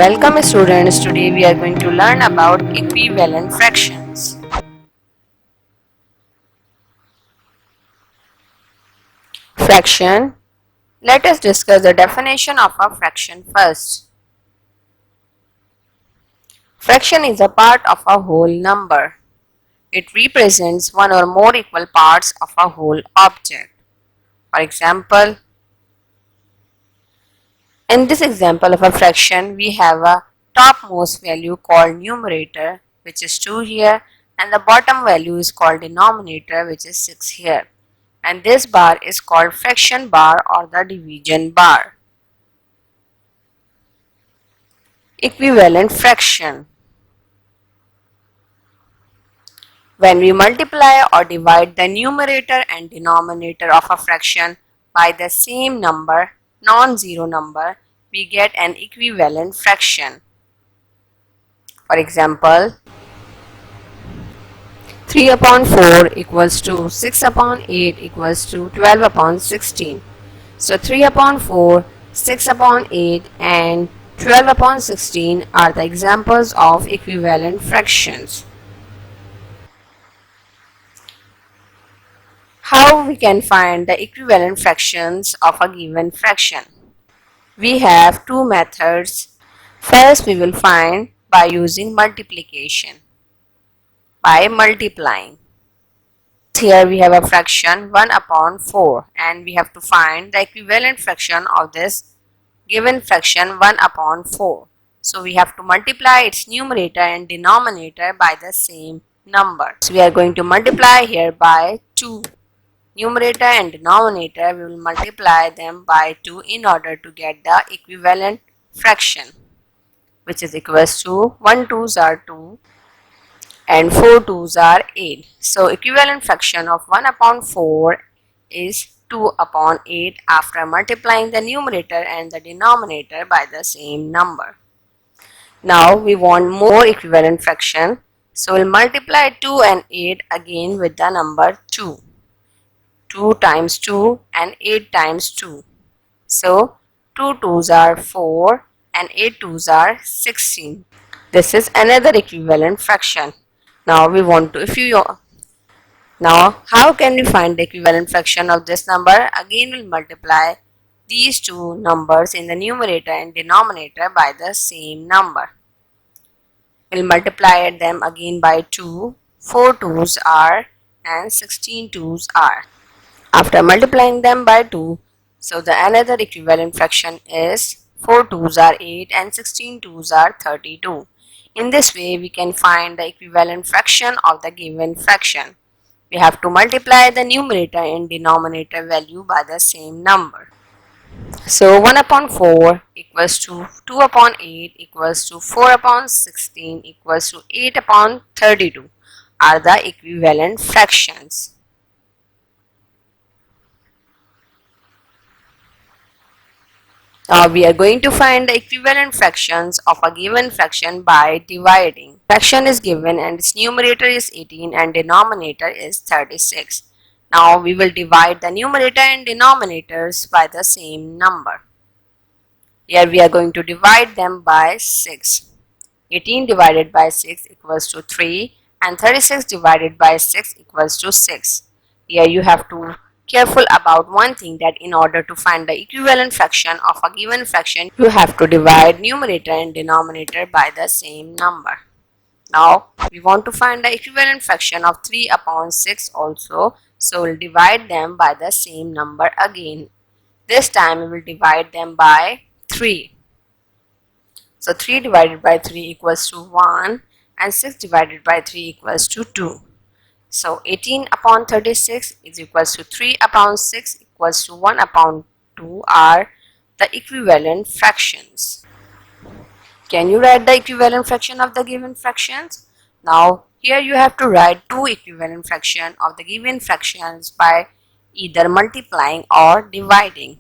Welcome students, today we are going to learn about equivalent fractions. Fraction. Let us discuss the definition of a fraction first. Fraction is a part of a whole number. It represents one or more equal parts of a whole object. For example, in this example of a fraction, we have a topmost value called numerator, which is 2 here, and the bottom value is called denominator, which is 6 here. And this bar is called fraction bar or the division bar. Equivalent fraction. When we multiply or divide the numerator and denominator of a fraction by the same number, non-zero number, we get an equivalent fraction. For example, 3 upon 4 equals to 6 upon 8 equals to 12 upon 16. So 3 upon 4, 6 upon 8 and 12 upon 16 are the examples of equivalent fractions. How we can find the equivalent fractions of a given fraction? We have two methods. First, we will find by using multiplication. By multiplying. Here we have a fraction 1 upon 4 and we have to find the equivalent fraction of this given fraction 1 upon 4. So we have to multiply its numerator and denominator by the same number. So we are going to multiply here by 2. Numerator and denominator, we will multiply them by 2 in order to get the equivalent fraction, which is equals to 1 2s are 2 and 4 2s are 8. So equivalent fraction of 1 upon 4 is 2 upon 8 after multiplying the numerator and the denominator by the same number. Now we want more equivalent fraction, so we'll multiply 2 and 8 again with the number 2. 2 times 2 and 8 times 2. So 2 2s are 4 and 8 2s are 16. This is another equivalent fraction. Now we want to, now how can we find the equivalent fraction of this number? Again we'll multiply these two numbers in the numerator and denominator by the same number. We'll multiply them again by 2. 4 2s are and 16 2s are. After multiplying them by 2, so the another equivalent fraction is 4 2s are 8 and 16 2s are 32. In this way, we can find the equivalent fraction of the given fraction. We have to multiply the numerator and denominator value by the same number. So 1 upon 4 equals to 2 upon 8 equals to 4 upon 16 equals to 8 upon 32 are the equivalent fractions. Now we are going to find the equivalent fractions of a given fraction by dividing. Fraction is given and its numerator is 18 and denominator is 36. Now we will divide the numerator and denominators by the same number. Here we are going to divide them by 6. 18 divided by 6 equals to 3 and 36 divided by 6 equals to 6. Here you have to careful about one thing, that in order to find the equivalent fraction of a given fraction, you have to divide numerator and denominator by the same number. Now we want to find the equivalent fraction of 3 upon 6 also, so we'll divide them by the same number again. This time we will divide them by 3. So 3 divided by 3 equals to 1 and 6 divided by 3 equals to 2. So 18 upon 36 is equals to 3 upon 6 equals to 1 upon 2 are the equivalent fractions. Can you write the equivalent fraction of the given fractions? Now here you have to write two equivalent fractions of the given fractions by either multiplying or dividing.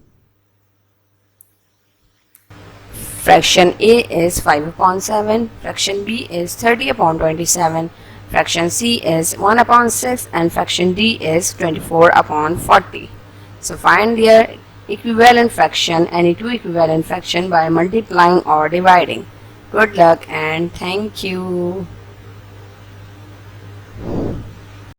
Fraction A is 5 upon 7, fraction B is 30 upon 27. Fraction C is 1 upon 6 and fraction D is 24 upon 40. So find their equivalent fraction, any two equivalent fraction by multiplying or dividing. Good luck and thank you.